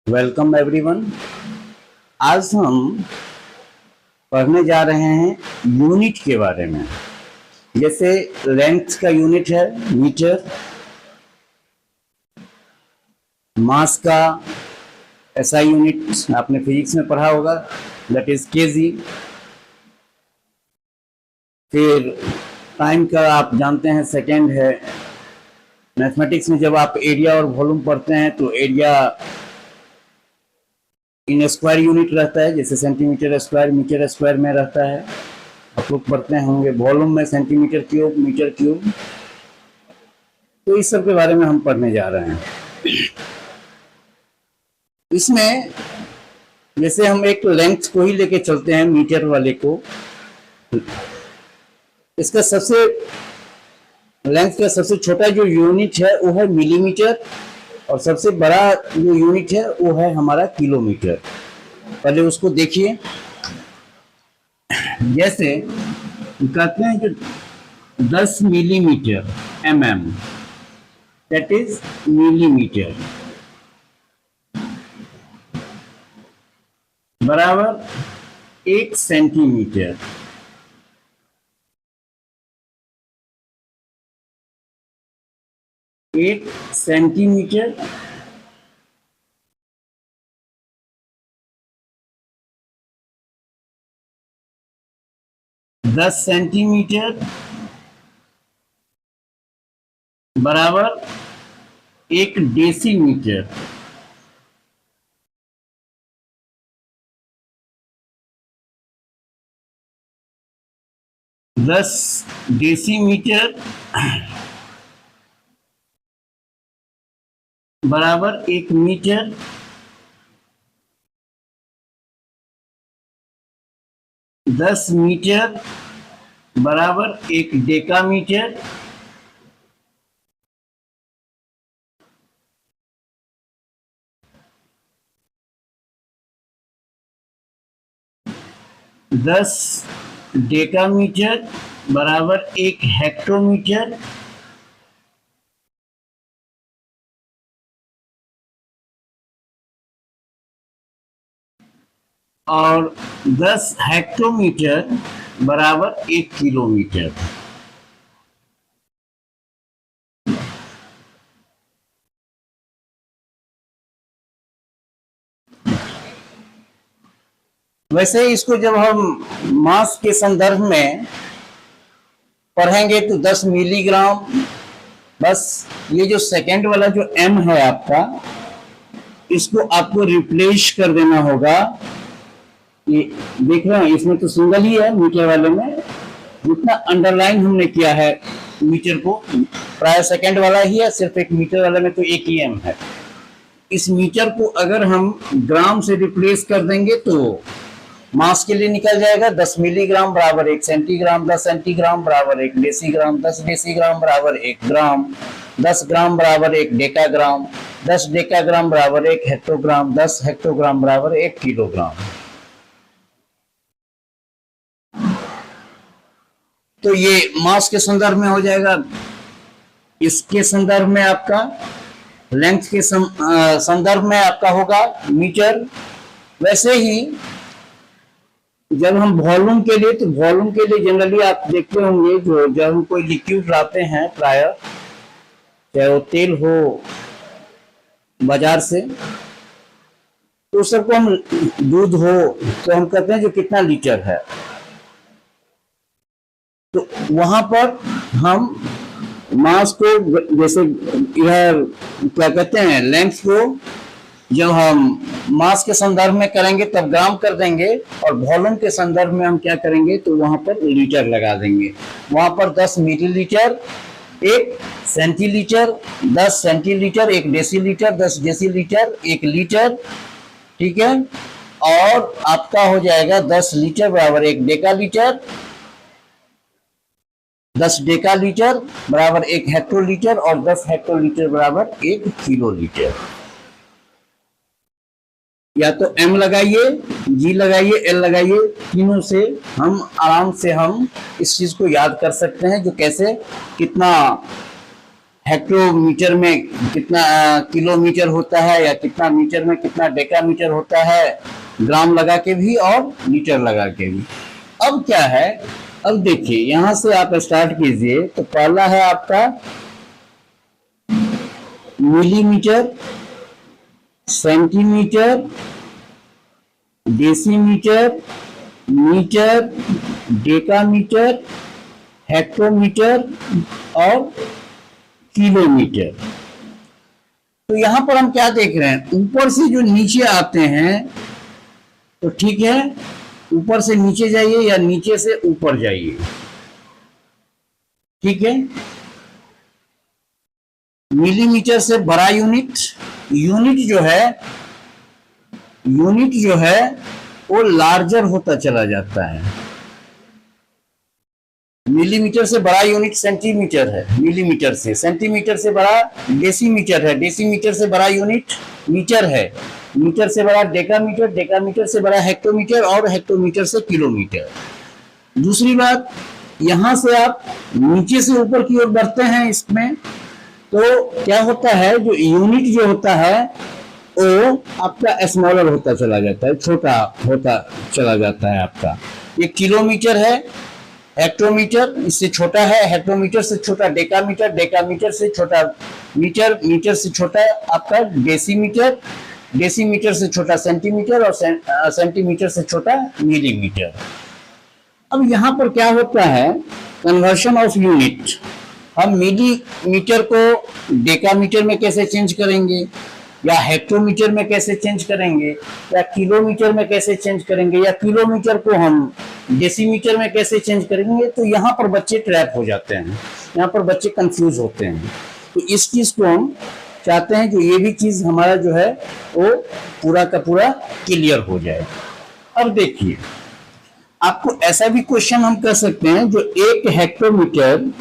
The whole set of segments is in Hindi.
Welcome everyone. आज हम पढ़ने जा रहे हैं यूनिट के बारे में। जैसे लेंथ का यूनिट है मीटर, मास का एसआई यूनिट आपने फिजिक्स में पढ़ा होगा, दैट इज केजी। फिर टाइम का आप जानते हैं सेकेंड है। मैथमेटिक्स में जब आप एरिया और वॉल्यूम पढ़ते हैं तो एरिया इन स्क्वायर यूनिट रहता है, जैसे सेंटीमीटर स्क्वायर मीटर स्क्वायर में रहता है। आप लोग पढ़ते होंगे वॉल्यूम में सेंटीमीटर क्यूब मीटर क्यूब। तो इस सब के बारे में हम पढ़ने जा रहे हैं। इसमें जैसे हम एक लेंथ को ही लेके चलते हैं, मीटर वाले को। इसका सबसे लेंथ का सबसे छोटा जो यूनिट है वो है मिलीमीटर, और सबसे बड़ा जो यूनिट है वो है हमारा किलोमीटर। पहले उसको देखिए। जैसे कहते हैं कि 10 millimetre mm, that is millimetre, बराबर 1 सेंटीमीटर। एक सेंटीमीटर 10 सेंटीमीटर बराबर 1 डेसीमीटर। दस डेसीमीटर बराबर 1 मीटर। 10 मीटर बराबर 1 डेकामीटर। 10 डेकामीटर बराबर 1 हेक्टोमीटर। और 10 हेक्टोमीटर बराबर 1 किलोमीटर। वैसे इसको जब हम मास के संदर्भ में पढ़ेंगे तो 10 मिलीग्राम, बस ये जो सेकेंड वाला जो m है आपका, इसको आपको रिप्लेस कर देना होगा। ये देख रहे हैं, इसमें तो सिंगल ही है मीटर वाले में। जितना अंडरलाइन हमने किया है मीटर को, प्राय सेकेंड वाला ही है, सिर्फ एक मीटर वाले में तो एक ही m है। इस मीटर को अगर हम ग्राम से रिप्लेस कर देंगे तो मास के लिए निकल जाएगा 10 मिलीग्राम बराबर 1 सेंटीग्राम, 10 सेंटीग्राम बराबर 1 डेसीग्राम, 10 डेसीग्राम बराबर 1 ग्राम, 10 ग्राम बराबर 1 डेकाग्राम, 10 डेकाग्राम बराबर 1 हेक्टोग्राम, 10 हेक्टोग्राम बराबर 1 किलोग्राम। तो ये मास के संदर्भ में हो जाएगा। इसके संदर्भ में आपका लेंथ के संदर्भ में आपका होगा मीटर। वैसे ही जब हम वॉल्यूम के लिए, तो वॉल्यूम के लिए जनरली आप देखते होंगे जो जब हम कोई लिक्विड लाते हैं, प्राय चाहे वो तेल हो बाजार से, तो सबको हम दूध हो तो हम कहते हैं जो कितना लीटर है। तो वहां पर हम मास को, जैसे यह क्या कहते हैं, लेंथ को जब हम मास के संदर्भ में करेंगे तब ग्राम कर देंगे, और वॉल्यूम के संदर्भ में हम क्या करेंगे तो वहां पर लीटर लगा देंगे। वहां पर 10 millilitre 1 centilitre, 10 centilitre 1 decilitre, 10 decilitre 1 litre, ठीक है। और आपका हो जाएगा 10 लीटर बराबर 1 डेकालीटर, 10 डेकालीटर बराबर 1 हेक्टोलीटर, और 10 हेक्टोलीटर बराबर 1 किलोलीटर। या तो m लगाइए, g लगाइए, l लगाइए, तीनों से हम आराम से हम इस चीज को याद कर सकते हैं जो कैसे कितना हेक्टोमीटर में कितना किलोमीटर होता है, या कितना मीटर में कितना डेकामीटर होता है, ग्राम लगा के भी और लीटर लगा के भी। अब क्या है, अब देखिए यहां से आप स्टार्ट कीजिए। तो पहला है आपका millimetre, centimetre, decimetre, metre, decametre, hectometre और किलोमीटर। तो यहां पर हम क्या देख रहे हैं, ऊपर से जो नीचे आते हैं, तो ठीक है ऊपर से नीचे जाइए या नीचे से ऊपर जाइए, ठीक है। मिलीमीटर से बड़ा यूनिट, यूनिट जो है वो लार्जर होता चला जाता है। मिलीमीटर से बड़ा यूनिट सेंटीमीटर है, मिलीमीटर से। सेंटीमीटर से बड़ा डेसीमीटर है, डेसीमीटर से बड़ा यूनिट मीटर है, मीटर से बड़ा डेकामीटर, डेकामीटर से बड़ा हेक्टोमीटर और हेक्टोमीटर से किलोमीटर। दूसरी बात, यहां से आप नीचे से ऊपर की ओर बढ़ते हैं इसमें, तो क्या होता है, जो यूनिट जो होता है वो आपका स्मॉलर होता चला जाता है, छोटा होता चला जाता है आपका। ये किलोमीटर है, हेक्टोमीटर इससे छोटा है, हेक्टोमीटर से छोटा डेकामीटर, डेकामीटर से छोटा मीटर, मीटर से छोटा आपका डेसीमीटर, डेसीमीटर से छोटा सेंटीमीटर और सेंटीमीटर से छोटा मिलीमीटर। अब यहाँ पर क्या होता है, कन्वर्शन ऑफ यूनिट। हम मिलीमीटर को डेकामीटर में कैसे चेंज करेंगे, या हेक्टोमीटर में कैसे चेंज करेंगे, या किलोमीटर में कैसे चेंज करेंगे, या किलोमीटर को हम डेसीमीटर में कैसे चेंज करेंगे। तो यहाँ पर बच्चे ट्रैप हो जाते हैं, यहाँ पर बच्चे कंफ्यूज होते हैं। तो इस चीज को हम चाहते हैं कि ये भी चीज हमारा जो है वो पूरा का पूरा क्लियर हो जाए। अब देखिए, आपको ऐसा भी क्वेश्चन हम कर सकते हैं, जो एक हेक्टोमीटर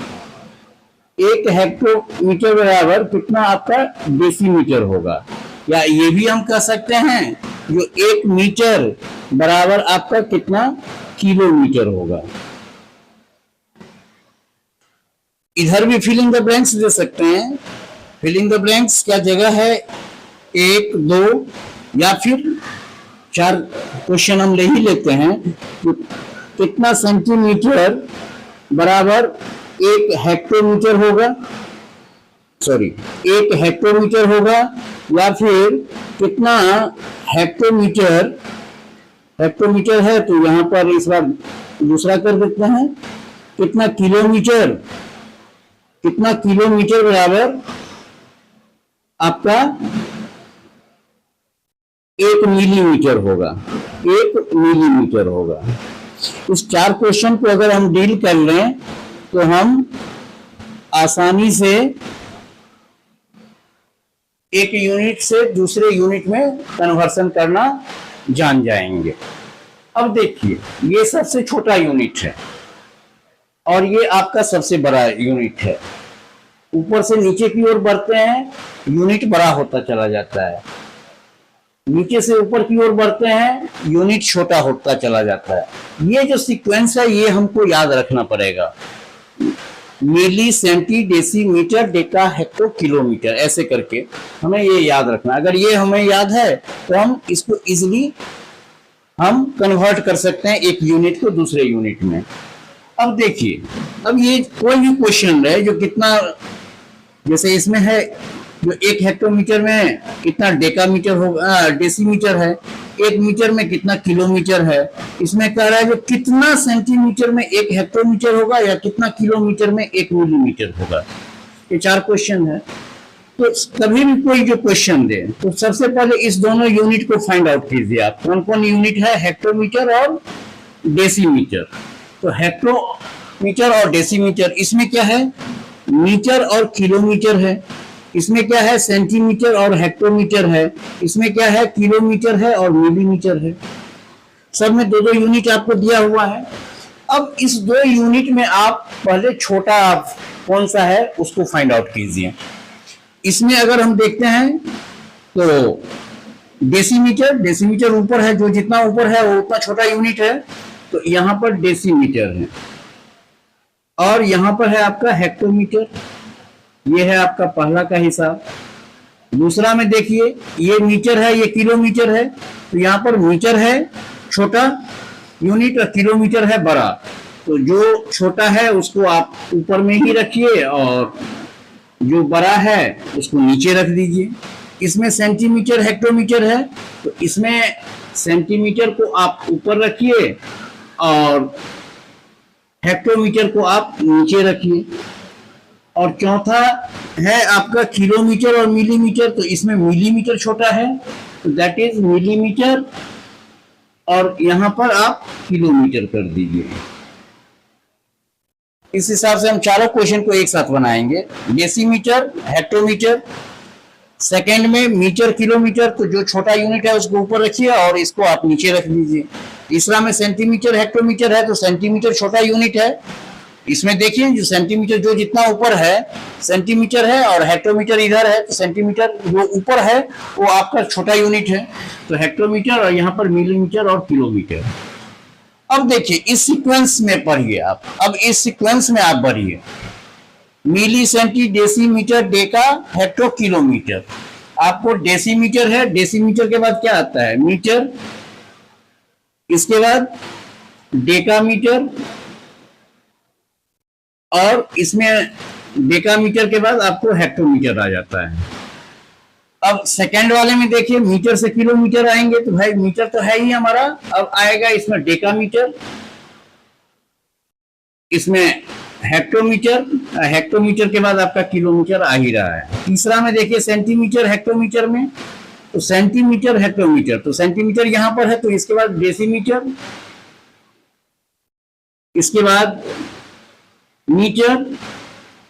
बराबर कितना आपका डेसीमीटर होगा, या ये भी हम कह सकते हैं जो 1 मीटर बराबर आपका कितना किलोमीटर होगा। इधर भी फिल इन द ब्लैंक्स दे सकते हैं। फिल इन द ब्लैंक्स क्या जगह है, 1, 2 या फिर 4 क्वेश्चन हम ले ही लेते हैं। कितना सेंटीमीटर बराबर 1 हेक्टोमीटर होगा, सॉरी 1 हेक्टोमीटर होगा, या फिर कितना हेक्टोमीटर है, तो यहां पर इस बार दूसरा कर देते हैं, कितना किलोमीटर बराबर आपका 1 मिलीमीटर होगा, 1 मिलीमीटर होगा। इस 4 क्वेश्चन को अगर हम डील कर लें तो हम आसानी से एक यूनिट से दूसरे यूनिट में कन्वर्सन करना जान जाएंगे। अब देखिए, ये सबसे छोटा यूनिट है और ये आपका सबसे बड़ा यूनिट है। ऊपर से नीचे की ओर बढ़ते हैं, यूनिट बड़ा होता चला जाता है। नीचे से ऊपर की ओर बढ़ते हैं, यूनिट छोटा होता चला जाता है। ये जो सीक्वेंस है ये हमको याद रखना पड़ेगा। Milli, centi, decimetre, deca, hecto, kilometre, ऐसे करके हमें ये याद रखना। अगर ये हमें याद है तो हम इसको इजीली हम कन्वर्ट कर सकते हैं एक यूनिट को दूसरे यूनिट में। अब देखिए, अब ये कोई भी क्वेश्चन है जो कितना, जैसे इसमें है जो 1 हेक्टोमीटर में कितना डेकामीटर होगा, डेसीमीटर है, 1 मीटर में कितना किलोमीटर है। इसमें कह रहा है जो कितना सेंटीमीटर में 1 हेक्टोमीटर होगा, या कितना किलोमीटर में 1 मिलीमीटर होगा। ये 4 क्वेश्चन है। तो कभी भी कोई जो क्वेश्चन दे तो सबसे पहले इस दोनों यूनिट को फाइंड आउट कीजिए आप, कौन कौन यूनिट है, हेक्टोमीटर और डेसीमीटर। तो हेक्टोमीटर और डेसीमीटर, इसमें क्या है, मीटर और किलोमीटर है। इसमें क्या है, सेंटीमीटर और हेक्टोमीटर है। इसमें क्या है, किलोमीटर है और मिलीमीटर है। सब में 2-2 यूनिट आपको दिया हुआ है। अब इस 2 यूनिट में आप पहले छोटा आप कौन सा है उसको फाइंड आउट कीजिए। इसमें अगर हम देखते हैं तो डेसीमीटर ऊपर है, जो जितना ऊपर है वो उतना छोटा यूनिट है, तो यहां पर डेसीमीटर है। और यहां पर है आपका हेक्टोमीटर, ये है आपका पहला का हिसाब। दूसरा में देखिए, ये मीटर है, ये किलोमीटर है, तो यहाँ पर मीटर है छोटा यूनिट और किलोमीटर है बड़ा। तो जो छोटा है उसको आप ऊपर में ही रखिए और जो बड़ा है उसको नीचे रख दीजिए। इसमें सेंटीमीटर हेक्टोमीटर है, तो इसमें सेंटीमीटर को आप ऊपर रखिए और हेक्टोमीटर को आप नीचे रखिए। और चौथा है आपका किलोमीटर और मिलीमीटर, तो इसमें मिलीमीटर छोटा है तो दैट इज मिलीमीटर और यहां पर आप किलोमीटर कर दीजिए। इस हिसाब से हम चारों क्वेश्चन को एक साथ बनाएंगे। डेसीमीटर, हेक्टोमीटर, सेकेंड में मीटर किलोमीटर, तो जो छोटा यूनिट है उसको ऊपर रखिए और इसको आप नीचे रख दीजिए। तीसरा में सेंटीमीटर हेक्टोमीटर है, तो सेंटीमीटर छोटा यूनिट है, इसमें देखिए जो सेंटीमीटर जो जितना ऊपर है सेंटीमीटर है और हेक्टोमीटर इधर है, तो सेंटीमीटर जो ऊपर है वो आपका छोटा यूनिट है, तो हेक्टोमीटर और यहाँ पर मिलीमीटर और किलोमीटर। अब देखिए इस सीक्वेंस में पढ़िए आप, अब इस सीक्वेंस में आप बढ़िए। Milli, centi, decimetre, deca, hecto, kilometre. आपको डेसीमीटर है, डेसीमीटर के बाद क्या आता है? मीटर, इसके बाद डेकामीटर और इसमें डेकामीटर के बाद आपको हेक्टोमीटर आ जाता है। अब सेकंड वाले में देखिए मीटर से किलोमीटर आएंगे, तो भाई मीटर तो है ही हमारा, अब आएगा इसमें डेकामीटर, इसमें हेक्टोमीटर, हेक्टोमीटर के बाद आपका किलोमीटर आ ही रहा है। तीसरा में देखिए सेंटीमीटर हेक्टोमीटर में, तो सेंटीमीटर हेक्टोमीटर, तो सेंटीमीटर यहां पर है तो इसके बाद डेसीमीटर, इसके बाद मीटर,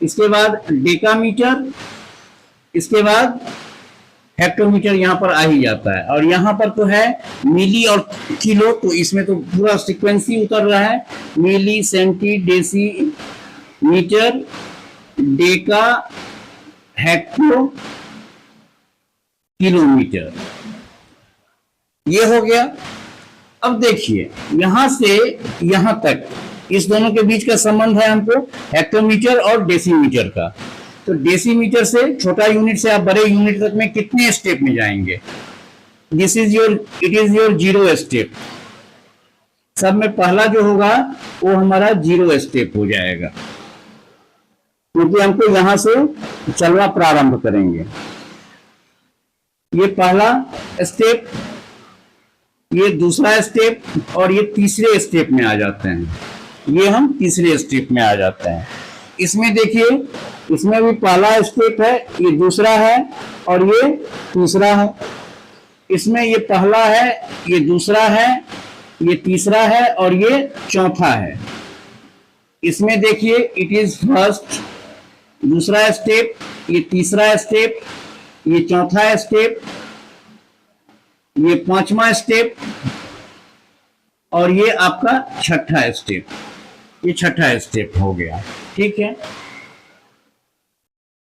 इसके बाद डेकामीटर, इसके बाद हेक्टोमीटर यहां पर आ ही जाता है। और यहां पर तो है मिली और किलो, तो इसमें तो पूरा सीक्वेंस ही उतर रहा है। Milli, centi, deci, metre, deca, hecto, kilometre, ये हो गया। अब देखिए यहां से यहां तक इस दोनों के बीच का संबंध है हमको हेक्टोमीटर और डेसीमीटर का। तो डेसीमीटर से छोटा यूनिट से आप बड़े यूनिट तक में कितने स्टेप में जाएंगे? This is your, it is your zero step. सब में पहला जो होगा वो हमारा जीरो स्टेप हो जाएगा, क्योंकि हमको यहां से चलना प्रारंभ करेंगे। ये पहला स्टेप, ये दूसरा स्टेप और ये तीसरे स्टेप में आ जाते हैं। ये हम तीसरे स्टेप में आ जाते हैं। इसमें देखिए इसमें भी पहला स्टेप है, ये दूसरा है और ये तीसरा है। इसमें ये पहला है, ये दूसरा है, ये तीसरा है और ये चौथा है। इसमें देखिए इट इज फर्स्ट, दूसरा स्टेप, ये तीसरा स्टेप, ये चौथा स्टेप, ये पांचवा स्टेप और ये आपका छठा स्टेप। ये छठा स्टेप हो गया, ठीक है।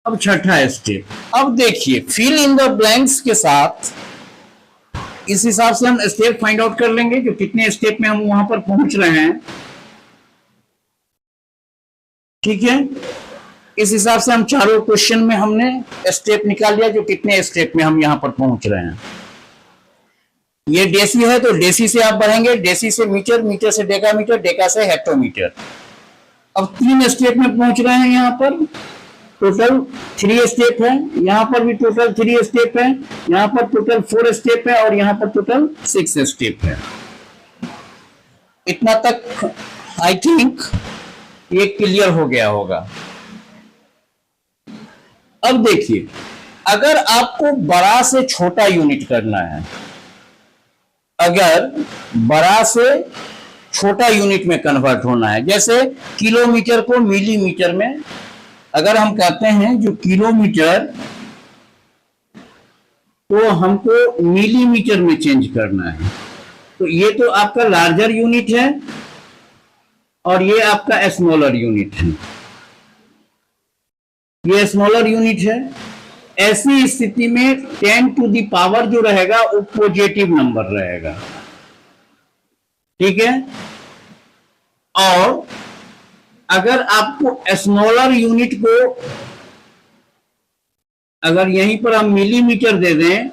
अब छठा स्टेप, अब देखिए फिल इन द ब्लैंक्स के साथ इस हिसाब से हम स्टेप फाइंड आउट कर लेंगे कि कितने स्टेप में हम वहां पर पहुंच रहे हैं, ठीक है। इस हिसाब से हम चारों क्वेश्चन में हमने स्टेप निकाल लिया, जो कितने स्टेप में हम यहां पर पहुंच रहे हैं। ये डेसी है तो डेसी से आप बढ़ेंगे, डेसी से मीटर, मीटर से डेकामीटर, डेका से हेक्टोमीटर। अब 3 स्टेप में पहुंच रहे हैं, यहां पर टोटल 3 स्टेप है, यहां पर भी टोटल 3 स्टेप है, यहां पर टोटल 4 स्टेप है और यहां पर टोटल 6 स्टेप है। इतना तक आई थिंक ये क्लियर हो गया होगा। अब देखिए अगर आपको बड़ा से छोटा यूनिट करना है, अगर बड़ा से छोटा यूनिट में कन्वर्ट होना है, जैसे किलोमीटर को मिलीमीटर में अगर हम कहते हैं जो किलोमीटर तो हमको मिलीमीटर में चेंज करना है, तो ये तो आपका लार्जर यूनिट है और ये आपका स्मॉलर यूनिट है, ये स्मॉलर यूनिट है। ऐसी स्थिति में 10 टू द पावर जो रहेगा वो पॉजिटिव नंबर रहेगा, ठीक है। और अगर आपको स्मॉलर यूनिट को अगर यहीं पर हम मिलीमीटर दे दें,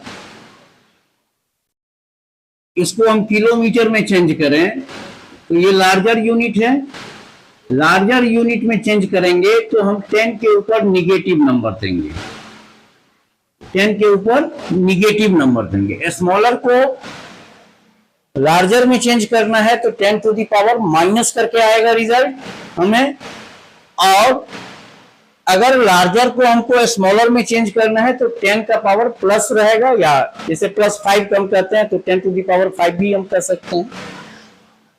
इसको हम किलोमीटर में चेंज करें, तो ये लार्जर यूनिट है। लार्जर यूनिट में चेंज करेंगे तो हम 10 के ऊपर निगेटिव नंबर देंगे, 10 के ऊपर निगेटिव नंबर देंगे। स्मॉलर को लार्जर में चेंज करना है तो 10 टू द पावर माइनस करके आएगा रिजल्ट हमें, और अगर लार्जर को हमको स्मॉलर में चेंज करना है तो 10 का पावर प्लस रहेगा, या जैसे +5 हम कहते हैं तो 10 टू द पावर 5 भी हम कह सकते हैं।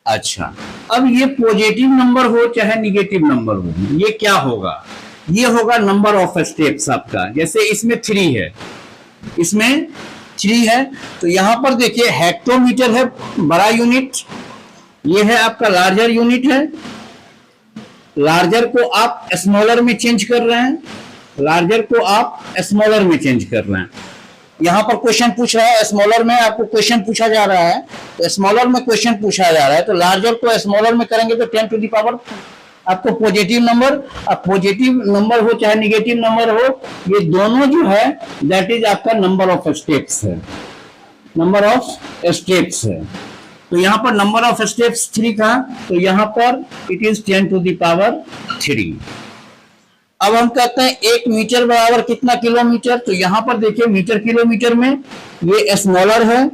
अच्छा, अब ये पॉजिटिव नंबर हो चाहे निगेटिव नंबर हो, ये क्या होगा? ये होगा नंबर ऑफ स्टेप्स आपका। जैसे इसमें 3 है, इसमें 3 है, तो यहां पर देखिए हेक्टोमीटर है बड़ा यूनिट, ये है आपका लार्जर यूनिट है। लार्जर को आप स्मॉलर में चेंज कर रहे हैं, लार्जर को आप स्मॉलर में चेंज कर रहे हैं। यहां पर क्वेश्चन पूछ रहा है, स्मॉलर में आपको क्वेश्चन पूछा जा रहा है, तो स्मॉलर में क्वेश्चन पूछा जा रहा है, तो लार्जर को स्मॉलर में करेंगे तो 10 टू द पावर आपको पॉजिटिव नंबर, अब पॉजिटिव नंबर हो चाहे निगेटिव नंबर हो, ये दोनों जो है दैट इज आपका नंबर ऑफ स्टेप्स है, नंबर ऑफ स्टेप्स है। तो यहां पर नंबर ऑफ स्टेप्स 3 था, तो यहां पर it is 10 to the power 3। अब हम कहते हैं 1 मीटर बराबर कितना किलोमीटर, तो यहां पर देखिए मीटर किलोमीटर में ये स्मॉलर है,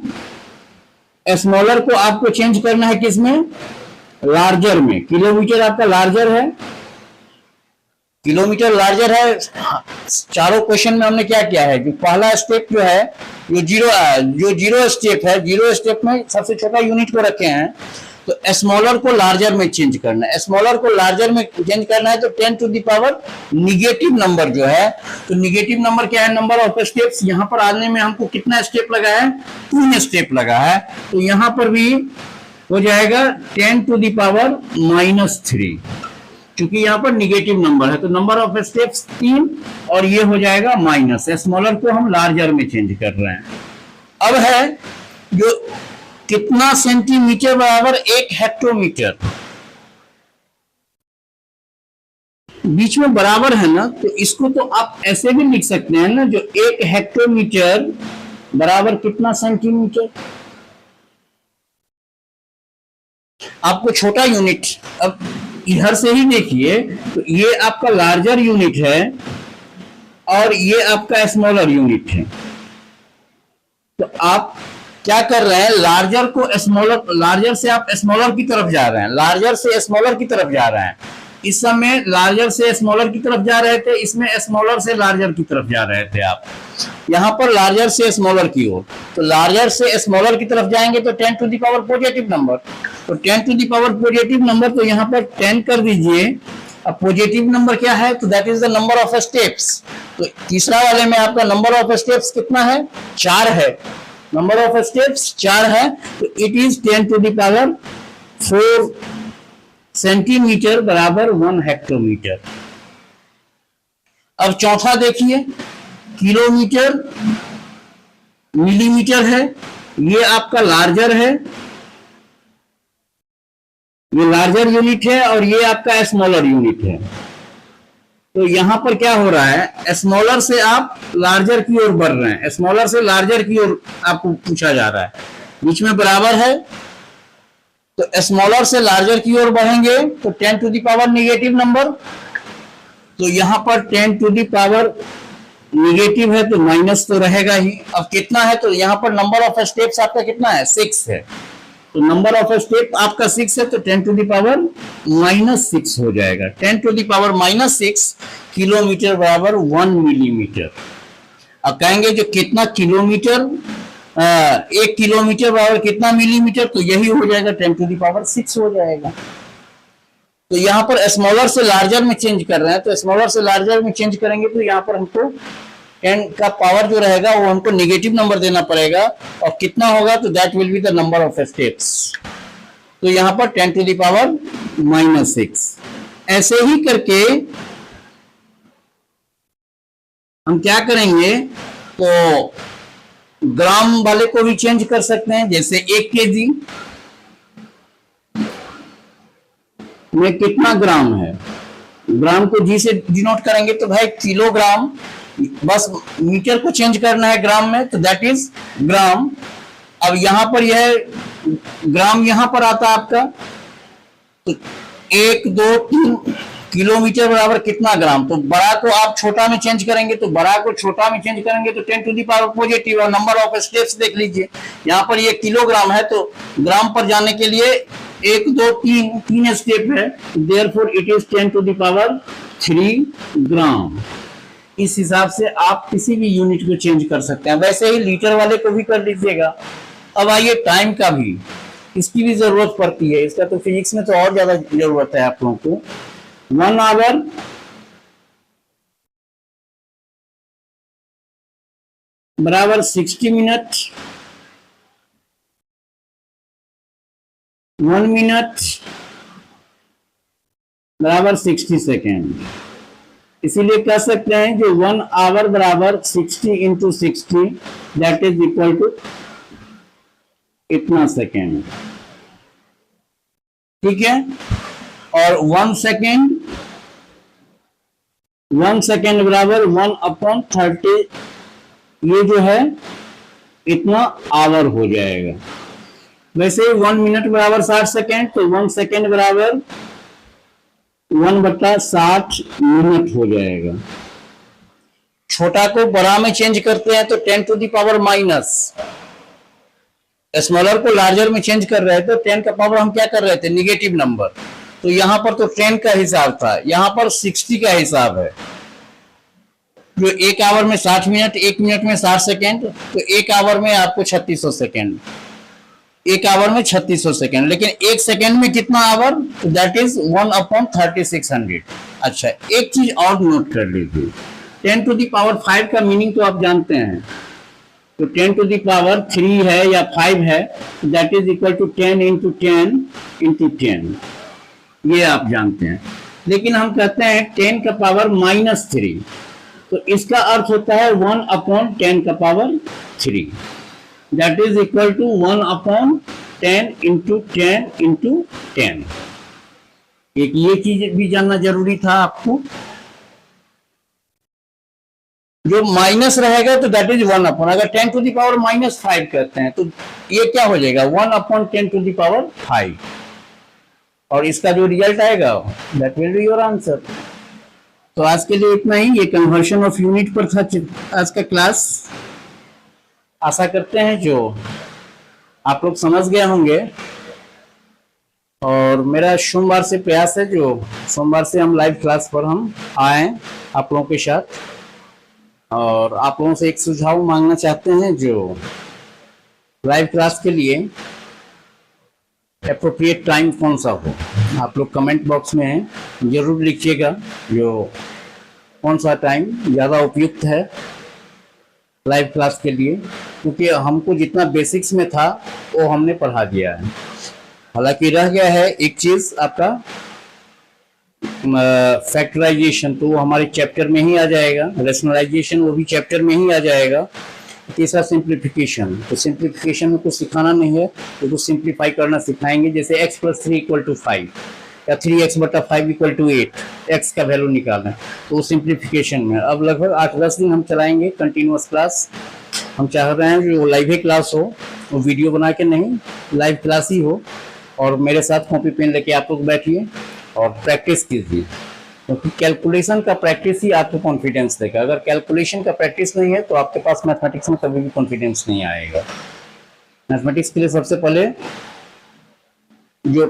स्मॉलर को आपको चेंज करना है किसमें? लार्जर में। किलोमीटर आपका लार्जर है, किलोमीटर लार्जर है। चारों क्वेश्चन में हमने क्या किया है, जो पहला स्टेप जो है, जो जीरो स्टेप है, जीरो स्टेप में सबसे छोटा यूनिट को रखे हैं, तो स्मॉलर को लार्जर में चेंज करना है। स्मॉलर को लार्जर में चेंज करना है तो 10 to the power negative number जो है, तो निगेटिव नंबर क्या है? Number of steps. यहां पर आने में हमको कितना स्टेप लगा है? 2 स्टेप लगा है, तो यहां पर भी हो जाएगा 10 टू द पावर -3, क्योंकि यहां पर निगेटिव नंबर है, तो नंबर ऑफ स्टेप्स 3 और ये हो जाएगा माइनस। स्मॉलर को हम लार्जर में चेंज कर रहे हैं। अब है जो कितना सेंटीमीटर बराबर 1 हेक्टोमीटर, बीच में बराबर है ना, तो इसको तो आप ऐसे भी लिख सकते हैं ना, जो 1 हेक्टोमीटर बराबर कितना सेंटीमीटर। आपको छोटा यूनिट, अब इधर से ही देखिए, तो ये आपका लार्जर यूनिट है और ये आपका स्मॉलर यूनिट है। तो आप क्या कर रहे हैं? लार्जर को स्मॉलर, लार्जर से आप स्मॉलर की तरफ जा रहे हैं, लार्जर से स्मॉलर की तरफ जा रहे हैं। इस समय लार्जर से स्मॉलर की तरफ जा रहे थे, इसमें स्मॉलर से लार्जर की तरफ जा रहे थे आप। यहां पर लार्जर से स्मॉलर की ओर, तो लार्जर से स्मॉलर की तरफ जाएंगे तो 10 to the power positive number, तो 10 to the power positive number, तो यहां पर 10 कर दीजिए। अब पॉजिटिव नंबर क्या है? तो that is the number of steps. तो तीसरा वाले में आपका नंबर ऑफ स्टेप्स कितना है? 4 है, नंबर ऑफ स्टेप्स 4 है, तो it is 10 to the power 4 centimetre बराबर 1 हेक्टोमीटर। अब चौथा देखिए, किलोमीटर मिलीमीटर है, ये आपका लार्जर है, ये लार्जर यूनिट है और ये आपका स्मॉलर यूनिट है। तो यहां पर क्या हो रहा है? स्मॉलर से आप लार्जर की ओर बढ़ रहे हैं, स्मॉलर से लार्जर की ओर आपको पूछा जा रहा है, बीच में बराबर है, तो स्मॉलर से लार्जर की ओर बढ़ेंगे तो 10 to the power negative number, तो यहां पर 10 टू द पावर निगेटिव है तो माइनस तो रहेगा ही। अब कितना है? तो यहां पर नंबर ऑफ स्टेप्स आपका कितना है? 6 है, तो नंबर ऑफ स्टेप आपका 6 है, तो 10 टू द पावर -6 हो जाएगा। 10 टू द पावर -6 किलोमीटर बराबर 1 मिलीमीटर। अब कहेंगे जो कितना किलोमीटर, 1 किलोमीटर बराबर कितना मिलीमीटर, तो यही हो जाएगा 10 टू द पावर 6 हो जाएगा। तो यहाँ पर स्मॉलर से लार्जर में चेंज कर रहे हैं, तो स्मॉलर से लार्जर में चेंज करेंगे तो यहाँ पर हमको 10 का पावर जो रहेगा वो हमको नेगेटिव नंबर देना पड़ेगा, और कितना होगा? तो that will be the number of steps. तो यहाँ पर 10 टू द पावर -6। ऐसे ही करके हम क्या करेंगे, तो ग्राम वाले को भी चेंज कर सकते हैं। जैसे 1 केजी में कितना ग्राम है, ग्राम को जी से डिनोट करेंगे, तो भाई किलोग्राम बस मीटर को चेंज करना है ग्राम में, तो दैट इज ग्राम। अब यहां पर यह ग्राम यहां पर आता है आपका, तो 1 2 3 किलोमीटर बराबर कितना ग्राम, तो बड़ा को आप छोटा में चेंज करेंगे, तो बड़ा को छोटा में चेंज करेंगे तो 10 टू द पावर पॉजिटिव, और नंबर ऑफ स्टेप्स देख लीजिए, यहाँ पर ये किलोग्राम है तो ग्राम पर जाने के लिए 1 2 3 स्टेप है, therefore it is 10 to the power 3 gram. इस हिसाब से आप किसी भी यूनिट को चेंज कर सकते हैं, वैसे ही लीटर वाले को भी कर लीजिएगा। अब आइए टाइम का भी, इसकी भी जरूरत पड़ती है, इसका तो फिजिक्स में तो और ज्यादा जरूरत है आप लोगों को। 1 आवर बराबर 60 मिनट, 1 मिनट बराबर 60 सेकेंड। इसीलिए कह सकते हैं जो 1 आवर बराबर 60 into 60 that is equal to इतना सेकेंड, ठीक है। और 1 सेकेंड बराबर 1/30, ये जो है इतना आवर हो जाएगा। वैसे 1 मिनट बराबर 60 सेकेंड, तो 1 सेकेंड बराबर 1/60 मिनट हो जाएगा। छोटा को बड़ा में चेंज करते हैं तो 10 to the power minus, smaller को लार्जर में चेंज कर रहे थे, 10 का पावर हम क्या कर रहे थे, निगेटिव नंबर, तो यहां पर तो 10 का हिसाब था, यहां पर 60 का हिसाब है। जो 1 आवर में 60 मिनट, 1 मिनट में 60 सेकेंड, तो 1 आवर में आपको 3600 सेकेंड, 1 आवर में 3600 सेकेंड, लेकिन 1 सेकेंड में कितना आवर, तो दैट इज 1/3600। अच्छा, एक चीज और नोट कर लीजिए, 10 टू द पावर 5 का मीनिंग तो आप जानते हैं, तो 10 टू द पावर 3 है या 5 है, that is equal to 10 into 10 into 10, ये आप जानते हैं। लेकिन हम कहते हैं 10 का पावर -3, तो इसका अर्थ होता है 1/10 का power 3, that is equal to 1/10 into 10 into 10। एक ये चीज भी जानना जरूरी था आपको, जो माइनस रहेगा तो दैट इज 1/, अगर 10 टू द पावर -5 कहते हैं तो ये क्या हो जाएगा, 1/10 टू द पावर 5, और इसका जो रिजल्ट आएगा that will be your answer. तो आज के लिए इतना ही, ये कन्वर्शन ऑफ यूनिट पर था आज का क्लास। आशा करते हैं जो आप लोग समझ गए होंगे, और मेरा सोमवार से प्रयास है जो सोमवार से हम लाइव क्लास पर हम आए आप लोगों के साथ, और आप लोगों से एक सुझाव मांगना चाहते हैं, जो लाइव क्लास के लिए एप्रोप्रिएट टाइम कौन सा हो, आप लोग कमेंट बॉक्स में जरूर लिखिएगा, जो कौन सा टाइम ज़्यादा उपयुक्त है लाइव क्लास के लिए, क्योंकि हमको जितना बेसिक्स में था वो हमने पढ़ा दिया है। हालांकि रह गया है एक चीज़ आपका फैक्टराइजेशन, तो वो हमारे चैप्टर में ही आ जाएगा, रेशनलाइजेशन वो भी चैप्टर में ही आ जाएगा। तीसरा सिंप्लीफिकेशन, तो सिंप्लीफिकेशन में कुछ सिखाना नहीं है, तो कुछ सिंप्लीफाई करना सिखाएंगे, जैसे x + 3 = 5 या 3x/5 = 8, x का वैल्यू निकालना है, तो वो सिंप्लीफिकेशन में। अब लगभग 8-10 दिन हम चलाएंगे कंटिन्यूअस क्लास। हम चाह रहे हैं जो लाइव ही क्लास हो, वो वीडियो बना के नहीं, लाइव क्लास ही हो, और मेरे साथ कॉपी पेन लेके आप लोग बैठिए और प्रैक्टिस कीजिए, क्योंकि कैलकुलेशन का प्रैक्टिस ही आपको कॉन्फिडेंस देगा। अगर कैलकुलेशन का प्रैक्टिस नहीं है तो आपके पास मैथमेटिक्स में कभी भी कॉन्फिडेंस नहीं आएगा। मैथमेटिक्स के लिए सबसे पहले जो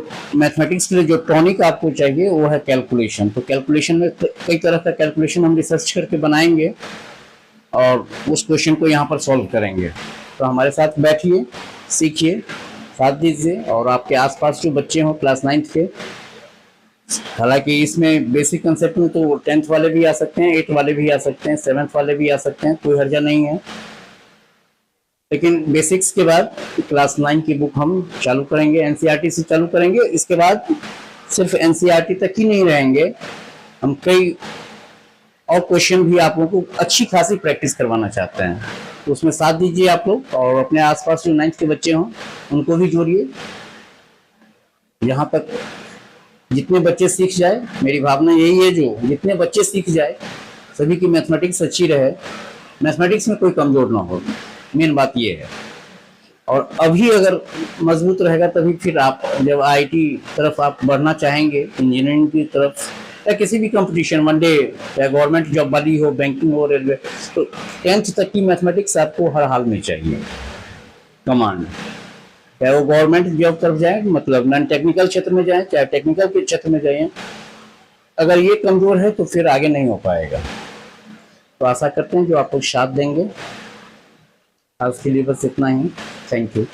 टॉनिक आपको चाहिए वो है कैलकुलेशन। तो कैलकुलेशन में कई तरह का कैलकुलेशन हम रिसर्च करके बनाएंगे और उस क्वेश्चन को यहाँ पर सॉल्व करेंगे। तो हमारे साथ बैठिए, सीखिए, साथ दीजिए, और आपके आसपास जो बच्चे हों क्लास 9th के, हालांकि इसमें बेसिक कंसेप्ट में तो 10th वाले भी आ सकते हैं, 8th वाले भी आ सकते हैं, 7th वाले भी आ सकते हैं, कोई हर्जा नहीं है। लेकिन बेसिक्स के बाद क्लास 9 की बुक हम चालू करेंगे, एनसीईआरटी से चालू करेंगे। इसके बाद सिर्फ एनसीईआरटी तक ही नहीं रहेंगे, हम कई और क्वेश्चन भी आप लोगों को अच्छी खासी प्रैक्टिस करवाना चाहते हैं। तो उसमें साथ दीजिए आप लोग, और अपने आसपास जो 9th के बच्चे हों उनको भी जोड़िए। यहाँ तक जितने बच्चे सीख जाए, मेरी भावना यही है, जो जितने बच्चे सीख जाए सभी की मैथमेटिक्स अच्छी रहे, मैथमेटिक्स में कोई कमजोर ना हो, मेन बात ये है। और अभी अगर मजबूत रहेगा तभी फिर आप जब आईटी तरफ आप बढ़ना चाहेंगे, इंजीनियरिंग की तरफ या किसी भी कंपटीशन वनडे या गवर्नमेंट जॉब वाली हो, बैंकिंग हो, रेलवे, तो 10th तक की मैथमेटिक्स आपको हर हाल में चाहिए कमांड। चाहे वो गवर्नमेंट जॉब तरफ जाए, मतलब नॉन टेक्निकल क्षेत्र में जाए, चाहे टेक्निकल के क्षेत्र में जाए, अगर ये कमजोर है तो फिर आगे नहीं हो पाएगा। तो आशा करते हैं जो आप लोग साथ देंगे। आज के लिए बस इतना ही। Thank you.